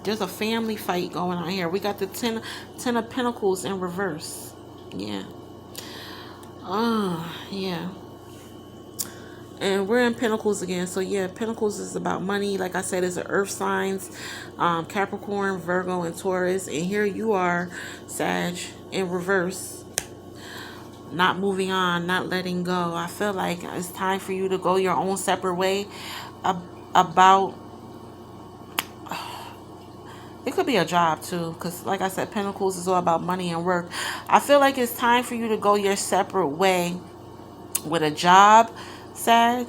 There's a family fight going on here. We got the ten of Pentacles in reverse. Yeah. Yeah. And we're in Pentacles again. So yeah, Pentacles is about money. Like I said, it's the earth signs, Capricorn, Virgo, and Taurus. And here you are, Sag, in reverse. Not moving on, not letting go. I feel like it's time for you to go your own separate way about, it could be a job too, because like I said, Pentacles is all about money and work. I feel like it's time for you to go your separate way with a job, Sag,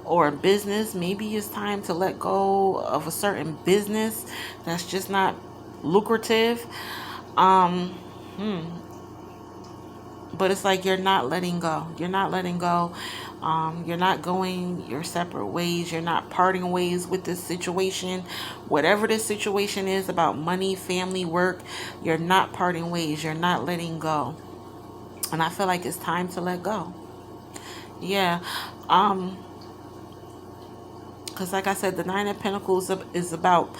or a business. Maybe it's time to let go of a certain business that's just not lucrative. Um, but it's like you're not letting go. You're not letting go. You're not going your separate ways. You're not parting ways with this situation. Whatever this situation is about money, family, work, you're not parting ways. You're not letting go. And I feel like it's time to let go. Yeah. Because like I said, the Nine of Pentacles is about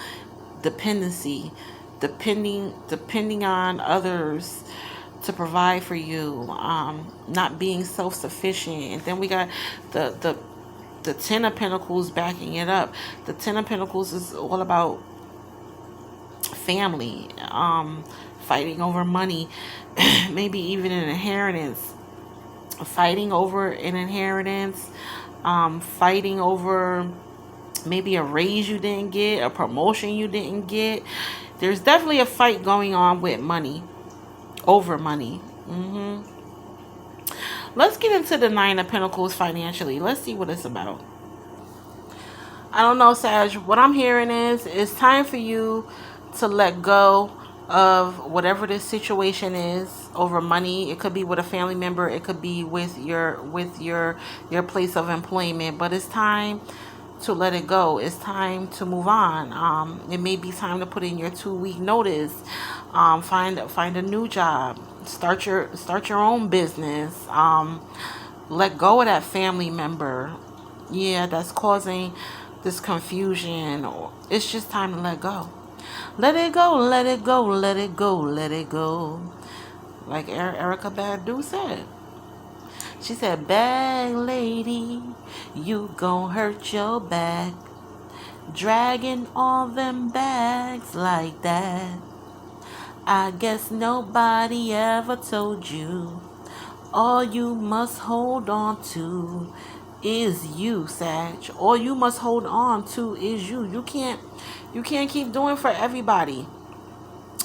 dependency, depending on others to provide for you, not being self-sufficient. And then we got the Ten of Pentacles backing it up. The Ten of Pentacles is all about family, fighting over money, maybe even an inheritance, fighting over an inheritance, fighting over maybe a raise you didn't get, a promotion you didn't get. There's definitely a fight going on with money, over money. Let's get into the Nine of Pentacles financially. Let's see what it's about. I don't know, Sag. What I'm hearing is it's time for you to let go of whatever this situation is over money. It could be with a family member. It could be with your place of employment. But it's time to let it go. It's time to move on. It may be time to put in your 2-week notice. Find a new job. Start your own business. Let go of that family member. Yeah, that's causing this confusion. It's just time to let go. Let it go, let it go, let it go, let it go. Like Erykah Badu said. She said, bag lady, you gon' hurt your back. Dragging all them bags like that. I guess nobody ever told you. All you must hold on to is you, Sag. All you must hold on to is you. You can't keep doing for everybody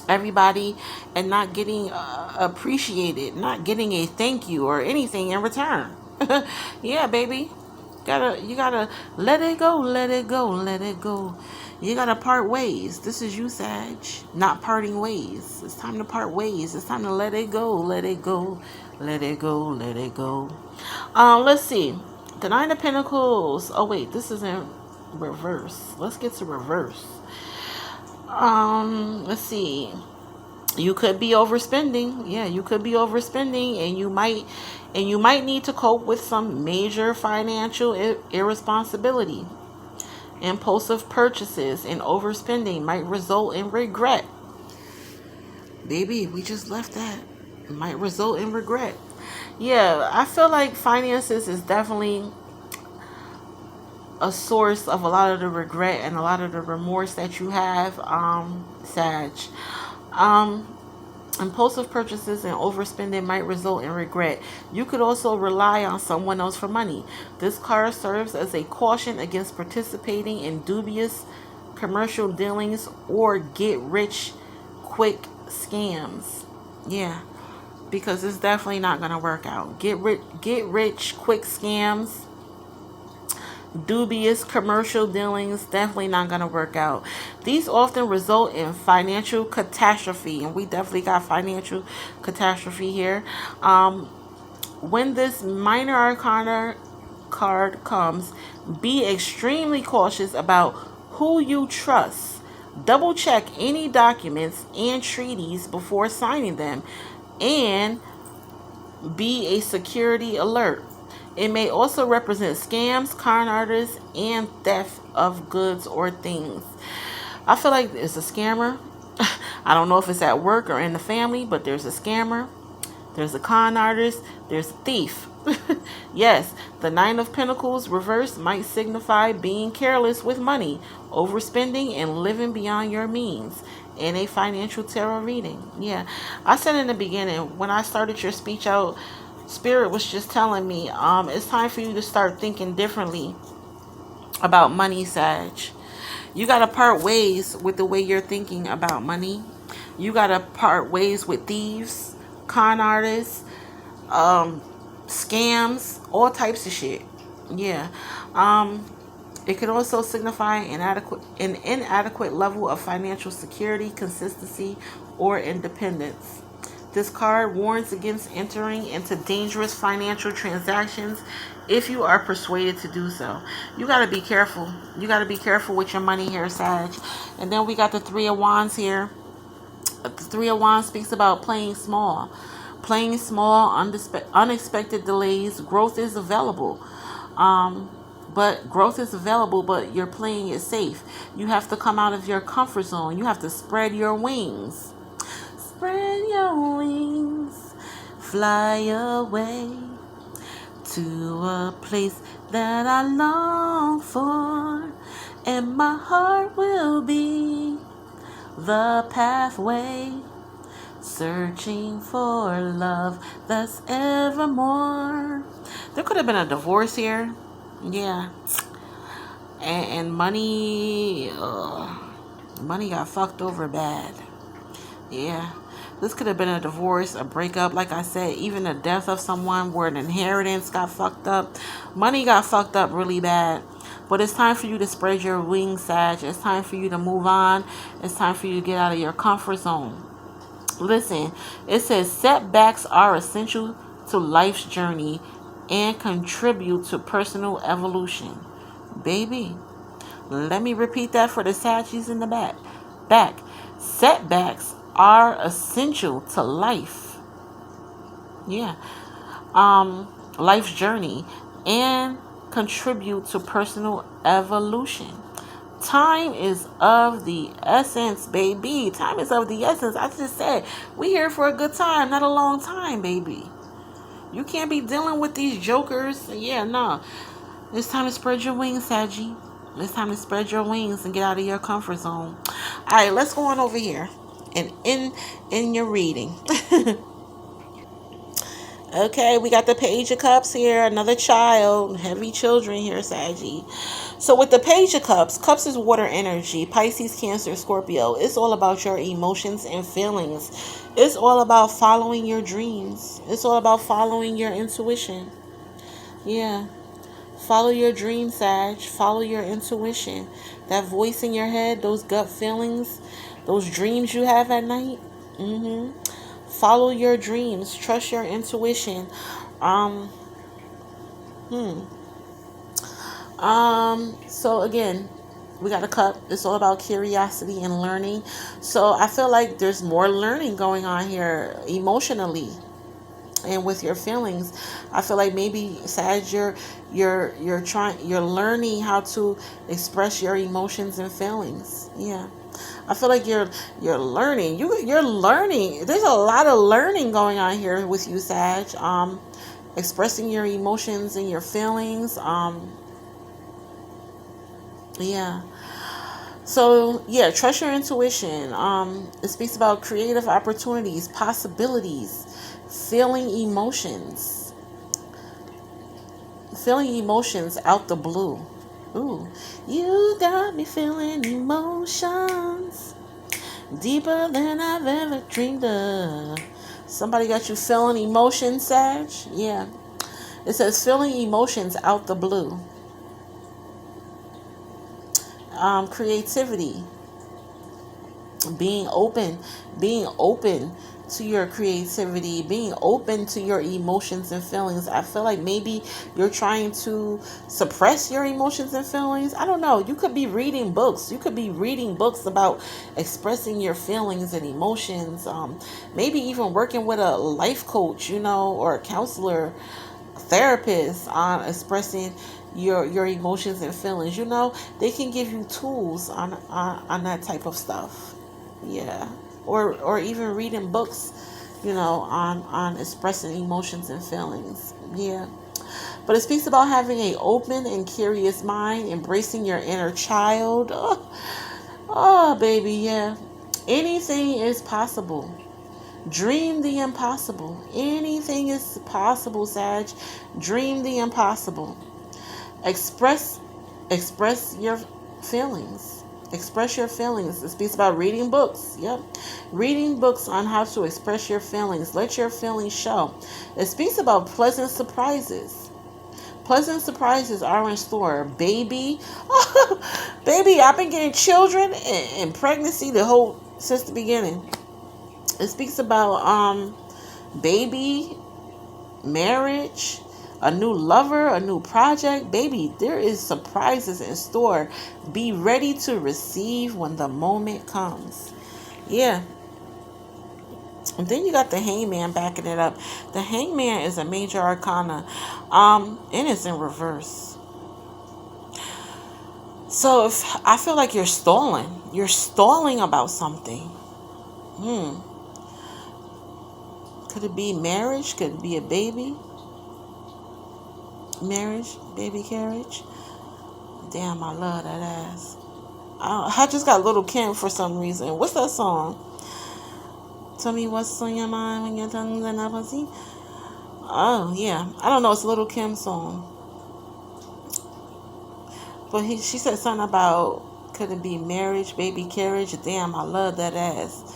and not getting appreciated, not getting a thank you or anything in return. Yeah, baby. You gotta let it go, let it go, let it go. You gotta part ways. This is you, Sag. Not parting ways. It's time to part ways. It's time to let it go, let it go, let it go, let it go. Let's see. The Nine of Pentacles. Oh wait, this is in reverse. Let's get to reverse. Let's see. You could be overspending. Yeah, you could be overspending, and you might need to cope with some major financial irresponsibility. Impulsive purchases and overspending might result in regret. Baby, we just left that. It might result in regret. Yeah, I feel like finances is definitely a source of a lot of the regret and a lot of the remorse that you have, Sag. Impulsive purchases and overspending might result in regret. You could also rely on someone else for money. This card serves as a caution against participating in dubious commercial dealings or get-rich-quick scams. Yeah, because it's definitely not going to work out. Get-rich-quick scams, dubious commercial dealings, definitely not going to work out. These often result in financial catastrophe, and we definitely got financial catastrophe here. When this minor arcana card comes, be extremely cautious about who you trust. Double check any documents and treaties before signing them, and be a security alert. It may also represent scams, con artists, and theft of goods or things. I feel like it's a scammer. I don't know if it's at work or in the family, but there's a scammer. There's a con artist. There's a thief. Yes, the Nine of Pentacles reverse might signify being careless with money, overspending, and living beyond your means in a financial tarot reading. Yeah, I said in the beginning, when I started your speech out, Spirit was just telling me, it's time for you to start thinking differently about money, Sag. You got to part ways with the way you're thinking about money. You got to part ways with thieves, con artists, scams, all types of shit. Yeah. It could also signify an inadequate level of financial security, consistency, or independence. This card warns against entering into dangerous financial transactions if you are persuaded to do so. You got to be careful. You got to be careful with your money here, Sag. And then we got the Three of Wands here. The Three of Wands speaks about playing small. Playing small, unexpected delays. Growth is available. But you're playing it safe. You have to come out of your comfort zone. You have to spread your wings. Spread your wings. Fly away to a place that I long for. And my heart will be the pathway. Searching for love that's evermore. There could have been a divorce here. Yeah. And money got fucked over bad. Yeah. This could have been a divorce, a breakup, like I said, even the death of someone where an inheritance got fucked up. Money got fucked up really bad. But it's time for you to spread your wings, Sag. It's time for you to move on. It's time for you to get out of your comfort zone. Listen, it says setbacks are essential to life's journey and contribute to personal evolution. Baby, let me repeat that for the Saggies in the back. Setbacks are essential to life. Yeah. Life's journey and contribute to personal evolution. Time is of the essence, baby. Time is of the essence. I just said, we here for a good time, not a long time, baby. You can't be dealing with these jokers. Yeah, no. It's time to spread your wings, Saggy. It's time to spread your wings and get out of your comfort zone. All right, let's go on over here and in your reading. Okay, we got the Page of Cups here. Another child. Heavy children here, Saggy. So with the Page of Cups, Cups is water energy. Pisces, Cancer, Scorpio. It's all about your emotions and feelings. It's all about following your dreams. It's all about following your intuition. Yeah. Follow your dream, Sag. Follow your intuition. That voice in your head, those gut feelings, those dreams you have at night. Follow your dreams. Trust your intuition. So again, we got a cup. It's all about curiosity and learning. So I feel like there's more learning going on here emotionally and with your feelings. I feel like maybe, Sag, you're learning how to express your emotions and feelings. Yeah. I feel like you're learning. You're learning. There's a lot of learning going on here with you, Sag. Expressing your emotions and your feelings. Yeah. So yeah, trust your intuition. It speaks about creative opportunities, possibilities, feeling emotions out the blue. Ooh, you got me feeling emotions deeper than I've ever dreamed of. Somebody got you feeling emotions, Sag? Yeah. It says feeling emotions out the blue. Creativity. Being open to your creativity, being open to your emotions and feelings. I feel like maybe you're trying to suppress your emotions and feelings. I don't know. You could be reading books. You could be reading books about expressing your feelings and emotions. Maybe even working with a life coach, or a counselor, therapist on expressing your emotions and feelings. They can give you tools on that type of stuff. Yeah. Or even reading books, on expressing emotions and feelings. Yeah. But it speaks about having an open and curious mind, embracing your inner child. Oh, baby, yeah. Anything is possible. Dream the impossible. Anything is possible, Sag. Dream the impossible. Express express your feelings. Express your feelings. It speaks about reading books. Yep. Reading books on how to express your feelings. Let your feelings show. It speaks about pleasant surprises. Pleasant surprises are in store. Baby. Baby, I've been getting children and pregnancy since the beginning. It speaks about baby, marriage, a new lover, a new project. Baby, there is surprises in store. Be ready to receive when the moment comes. Yeah. And then you got the Hangman backing it up. The Hangman is a major arcana. And it's in reverse. So if I feel like you're stalling about something. Could it be marriage? Could it be a baby? Marriage, baby carriage. Damn, I love that ass. I just got Little Kim for some reason. What's that song? Tell me what's on your mind when your tongue's in a pussy. Oh yeah, I don't know. It's a Little Kim song. But she said something about, could it be marriage, baby carriage? Damn, I love that ass.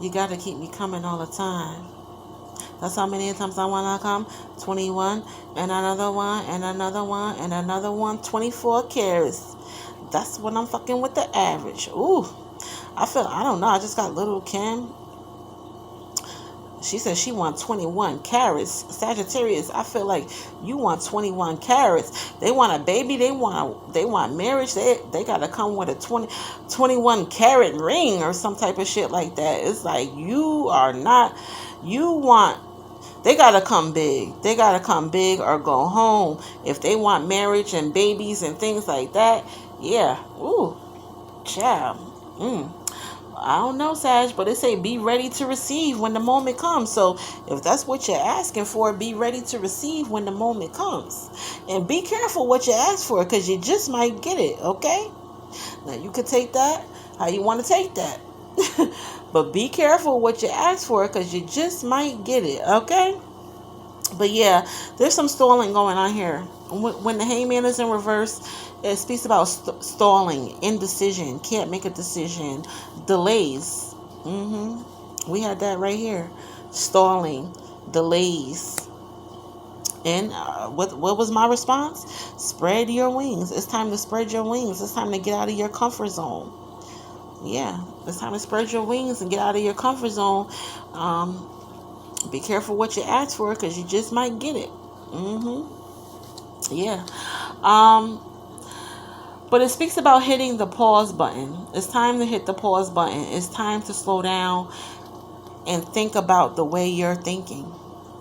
You gotta keep me coming all the time. That's how many times I want to come. 21, and another one, and another one, and another one. 24 carats. That's when I'm fucking with the average. Ooh. I don't know. I just got Little Kim. She said she wants 21 carats. Sagittarius, I feel like you want 21 carats. They want a baby. They want marriage. They got to come with a 21 carat ring or some type of shit like that. It's like they got to come big. They got to come big or go home. If they want marriage and babies and things like that, yeah. Ooh, child. I don't know, Sag, but it say be ready to receive when the moment comes. So if that's what you're asking for, be ready to receive when the moment comes. And be careful what you ask for, because you just might get it, okay? Now, you could take that how you want to take that. But be careful what you ask for, because you just might get it, okay? But yeah, there's some stalling going on here. When the Hangman is in reverse, it speaks about stalling, indecision, can't make a decision, delays. We had that right here. Stalling, delays. And what was my response? Spread your wings. It's time to spread your wings. It's time to get out of your comfort zone. Yeah, it's time to spread your wings and get out of your comfort zone. Be careful what you ask for, because you just might get it. Yeah. But it speaks about hitting the pause button. It's time to hit the pause button. It's time to slow down and think about the way you're thinking.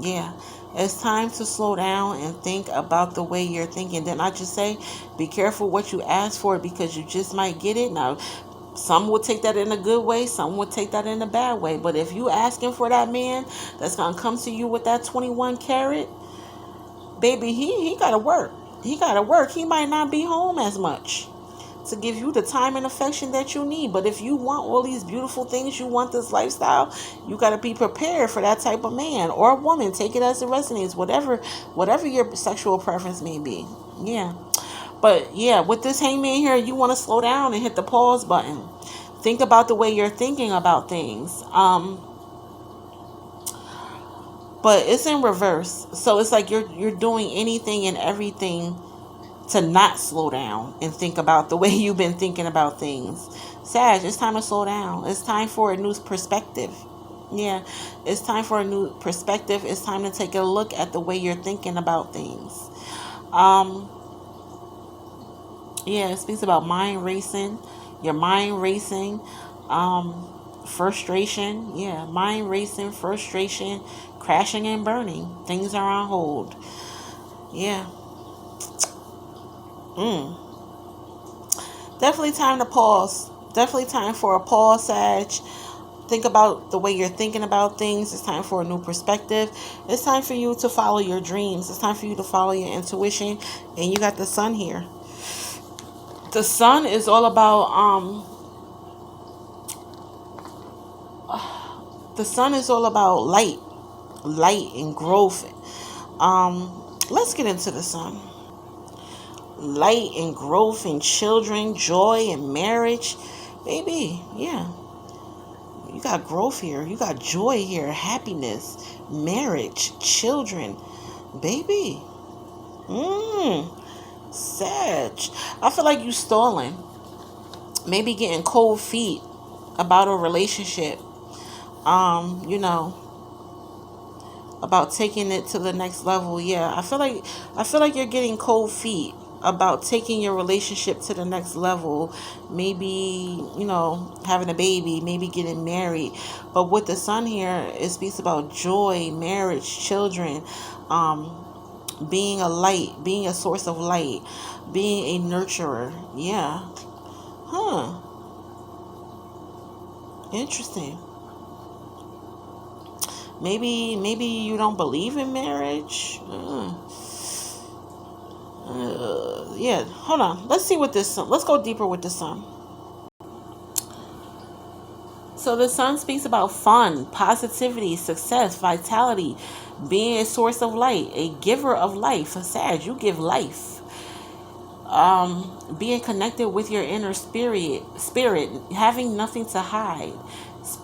Yeah. It's time to slow down and think about the way you're thinking. Didn't I just say, be careful what you ask for, because you just might get it? Now, some will take that in a good way. Some will take that in a bad way. But if you asking for that man that's going to come to you with that 21 carat, baby, he got to work. He got to work. He might not be home as much to give you the time and affection that you need. But if you want all these beautiful things, you want this lifestyle, you got to be prepared for that type of man or woman. Take it as it resonates, whatever your sexual preference may be. Yeah. But yeah, with this Hangman here, you want to slow down and hit the pause button. Think about the way you're thinking about things. But it's in reverse. So it's like you're doing anything and everything to not slow down and think about the way you've been thinking about things. Sag, it's time to slow down. It's time for a new perspective. Yeah, it's time for a new perspective. It's time to take a look at the way you're thinking about things. Yeah, it speaks about mind racing. Your mind racing. Frustration. Yeah, mind racing, frustration, crashing and burning. Things are on hold. Yeah. Mm. Definitely time to pause. Definitely time for a pause, Sag. Think about the way you're thinking about things. It's time for a new perspective. It's time for you to follow your dreams. It's time for you to follow your intuition. And you got the sun here. The sun is all about the sun is all about light and growth. Let's get into the sun. Light and growth and children, joy and marriage. Baby, yeah. You got growth here. You got joy here, happiness, marriage, children. Baby. Sag. I feel like you stalling. Maybe getting cold feet about a relationship. You know, about taking it to the next level. Yeah, I feel like you're getting cold feet about taking your relationship to the next level. Maybe, having a baby, maybe getting married. But with the sun here, it speaks about joy, marriage, children, being a light, being a source of light, being a nurturer. Yeah. Huh. Interesting. Maybe you don't believe in marriage. Yeah, hold on. Let's see what this sun. Let's go deeper with the sun. So the sun speaks about fun, positivity, success, vitality, being a source of light, a giver of life. A Sag, you give life. Being connected with your inner spirit, having nothing to hide,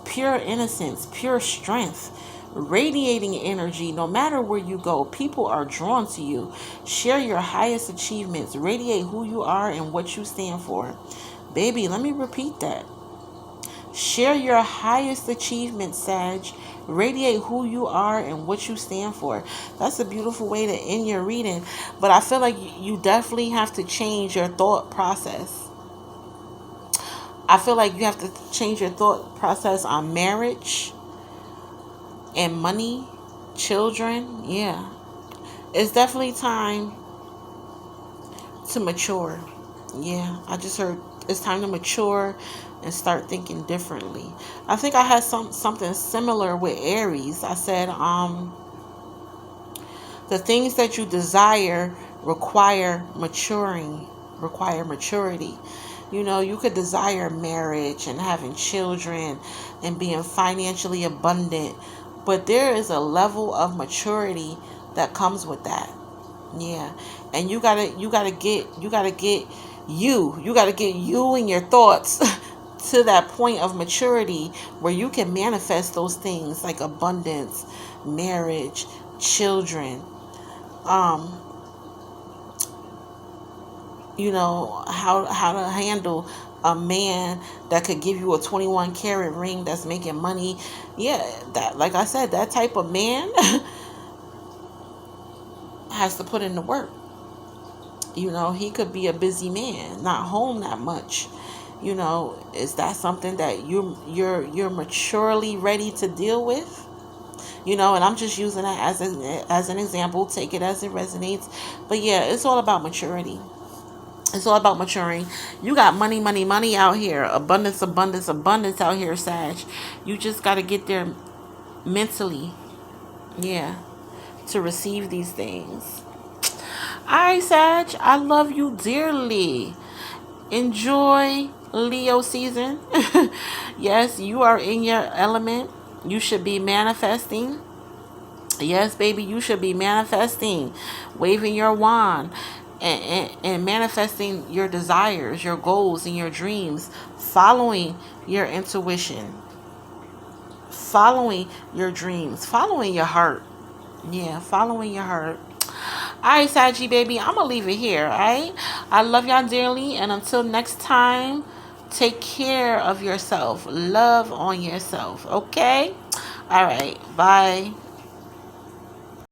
pure innocence, pure strength, radiating energy. No matter where you go, people are drawn to you. Share your highest achievements, radiate who you are and what you stand for. Baby, let me repeat that. Share your highest achievements, Sag. Radiate who you are and what you stand for. That's a beautiful way to end your reading. But I feel like you definitely have to change your thought process. I feel like you have to change your thought process on marriage and money, children. Yeah. It's definitely time to mature. Yeah, I just heard it's time to mature and start thinking differently. I think I had something similar with Aries. I said, the things that you desire require maturity. You could desire marriage and having children and being financially abundant, but there is a level of maturity that comes with that. Yeah. And you gotta get you and your thoughts to that point of maturity where you can manifest those things like abundance, marriage, children. Um, how to handle a man that could give you a 21 carat ring that's making money. Yeah, that, like I said, that type of man has to put in the work. He could be a busy man, not home that much. Is that something that you're maturely ready to deal with? And I'm just using that as an example. Take it as it resonates. But yeah, it's all about maturity. It's all about maturing. You got money, money, money out here. Abundance, abundance, abundance out here, Sag. You just got to get there mentally. Yeah. To receive these things. All right, Sag. I love you dearly. Enjoy Leo season. Yes, you are in your element. You should be manifesting. Yes, baby, you should be manifesting, waving your wand, and manifesting your desires, your goals, and your dreams, following your intuition, following your dreams, following your heart. Yeah, following your heart. All right, Saji baby, I'm gonna leave it here. All right, I love y'all dearly, and until next time, take care of yourself. Love on yourself. Okay. All right. Bye.